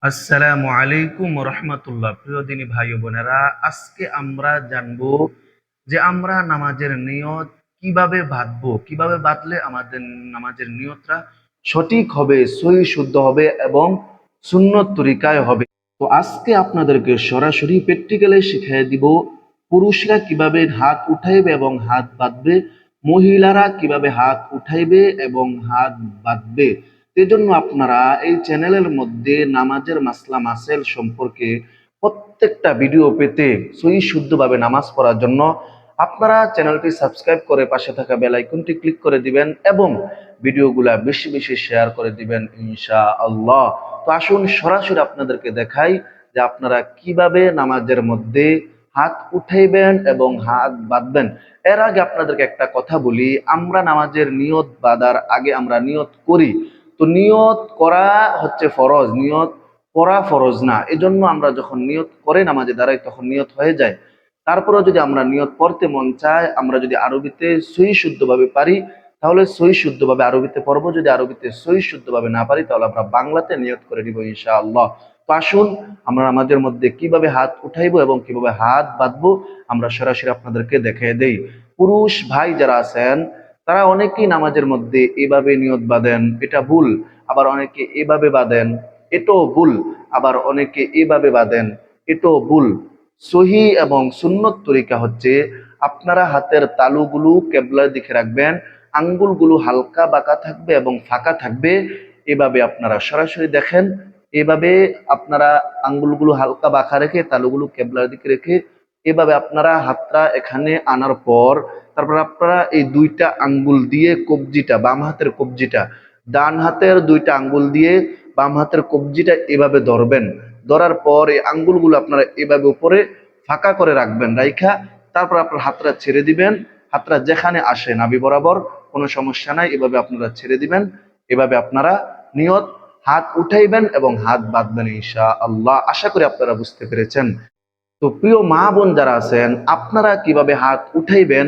আসসালামু আলাইকুম রহমতুল্লাহ। প্রিয় দিনী ভাই ও বোনেরা, আজকে আমরা জানবো যে আমরা নামাজের নিয়ত কিভাবে বাঁধবো, কিভাবে বাঁধলে আমাদের নামাজের নিয়তটা সঠিক হবে, সহি শুদ্ধ হবে এবং সুন্নত তরিকায় হবে। তো আজকে আপনাদেরকে সরাসরি প্র্যাকটিক্যালে শিখিয়ে দিব পুরুষরা কিভাবে হাত উঠাইবে এবং হাত বাঁধবে, মহিলারা কিভাবে হাত উঠাইবে এবং হাত বাঁধবে। এজন্য আপনারা এই চ্যানেলের মধ্যে নামাজের মাসলা মাসেল সম্পর্কে প্রত্যেকটা ভিডিও পেতে সহি শুদ্ধভাবে নামাজ পড়ার জন্য আপনারা চ্যানেলটি সাবস্ক্রাইব করে পাশে থাকা বেল আইকনটি ক্লিক করে দিবেন এবং ভিডিওগুলা বেশি বেশি শেয়ার করে দিবেন ইনশাআল্লাহ। তো আসুন সরাসরি আপনাদেরকে দেখাই যে আপনারা কিভাবে নামাজের মধ্যে হাত উঠাইবেন এবং হাত বাঁধবেন। এর আগে আপনাদেরকে একটা কথা বলি, আমরা নামাজের নিয়ত বাঁধার আগে আমরা নিয়ত করি। তো নিয়ত করা হচ্ছে ফরজ, নিয়ত করা ফরজ না। এজন্য আমরা যখন নিয়ত করে নামাজে দাঁড়াই তখন নিয়ত হয়ে যায়। তারপরেও যদি আমরা নিয়ত পড়তে মন চায়, আমরা যদি আরবিতে সহি শুদ্ধভাবে পারি তাহলে সহি শুদ্ধভাবে আরবিতে পড়বো, যদি আরবিতে সহি শুদ্ধভাবে না পারি তাহলে আমরা বাংলাতে নিয়ত করে নিব ইনশাআল্লাহ। তো আসুন আমরা আমাদের মধ্যে কিভাবে হাত উঠাইবো এবং কিভাবে হাত বাঁধবো আমরা সরাসরি আপনাদেরকে দেখিয়ে দেই। পুরুষ ভাই যারা আছেন তারা অনেকেই নামাজের মধ্যে এভাবে নিয়ত বাঁধেন, এটা ভুল। আবার অনেকে এভাবে বাঁধেন, এটাও ভুল। আবার অনেকে এভাবে বাঁধেন, এটাও ভুল। সহি এবং সুন্নত তরিকা হচ্ছে আপনারা হাতের তালুগুলো কেবলার দিকে রাখবেন, আঙ্গুলগুলো হালকা বাঁকা থাকবে এবং ফাঁকা থাকবে। এভাবে আপনারা সরাসরি দেখেন, এভাবে আপনারা আঙ্গুলগুলো হালকা বাঁকা রেখে তালুগুলো কেবলার দিকে রেখে এভাবে আপনারা হাতটা এখানে আনার পর তারপর আপনারা এই দুইটা আঙ্গুল দিয়ে কবজিটা, বাম হাতের কবজিটা ডান হাতের দুইটা আঙ্গুল দিয়ে বাম হাতের কবজিটা এভাবে ধরবেন। ধরার পর এই আঙ্গুলগুলো আপনারা এভাবে উপরে ফাঁকা করে রাখবেন, রাইখা তারপর আপনার হাতটা ছেড়ে দিবেন। হাতটা যেখানে আসে নাভি বরাবর, কোনো সমস্যা নাই, এভাবে আপনারা ছেড়ে দিবেন। এভাবে আপনারা নিয়ত হাত উঠাইবেন এবং হাত বাঁধবেন ইনশাআল্লাহ। আশা করি আপনারা বুঝতে পেরেছেন। তো প্রিয় মা বোন যারা আছেন, আপনারা কিভাবে হাত উঠাইবেন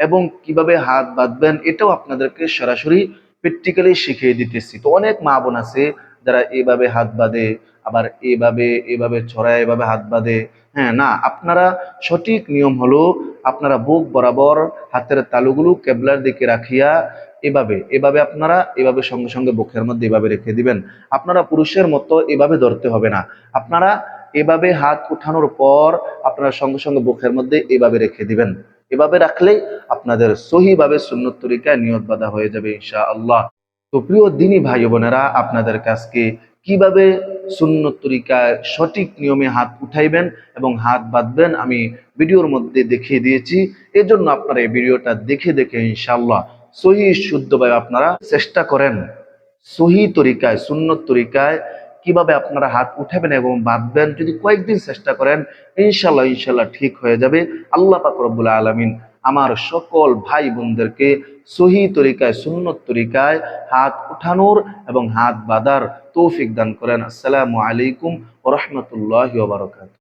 এবং কিভাবে হাত বাঁধবেন এটাও আপনাদেরকে সরাসরি প্র্যাকটিক্যালি শিখিয়ে দিতেছি। তো অনেক মা বোন আছে যারা এভাবে হাত বাঁধে, আবার এভাবে এভাবে ছড়ায় এভাবে হাত বাঁধে। হ্যাঁ, না, আপনারা সঠিক নিয়ম হলো আপনারা বুক বরাবর হাতের তালুগুলো কেবলার দিকে রাখিয়া এভাবে এভাবে আপনারা এভাবে সঙ্গে সঙ্গে বুকের মধ্যে এভাবে রেখে দিবেন। আপনারা পুরুষের মতো এভাবে ধরতে হবে না। আপনারা এভাবে হাত উঠানোর পর আপনারা সঙ্গে সঙ্গে বুকের মধ্যে এভাবে রেখে দিবেন। এভাবে রাখলেই আপনাদের সহিভাবে সুন্নত তরিকায় নিয়ত বাঁধা হয়ে যাবে ইনশাআল্লাহ। তো প্রিয় দিনী ভাই বোনেরা, আপনাদের কাছকে কিভাবে সুন্নত তরিকায় সঠিক নিয়মে হাত উঠাইবেন এবং হাত বাঁধবেন আমি ভিডিওর মধ্যে দেখিয়ে দিয়েছি। এজন্য আপনারা এই ভিডিওটা দেখে দেখে ইনশাআল্লাহ সহি শুদ্ধভাবে আপনারা চেষ্টা করেন সহি তরিকায় সুন্নত তরিকায় কিভাবে আপনারা হাত উঠাবেন এবং বাঁধবেন। যদি কয়েকদিন চেষ্টা করেন ইনশাল্লাহ ইনশাল্লাহ ঠিক হয়ে যাবে। আল্লাহ পাক রব্বুল আলামিন আমার সকল ভাই বোনদেরকে সহি তরিকায় সুন্নত তরিকায় হাত উঠানোর এবং হাত বাঁধার তৌফিক দান করেন। আসসালামু আলাইকুম ওয়া রাহমাতুল্লাহি ওয়া বারাকাতুহু।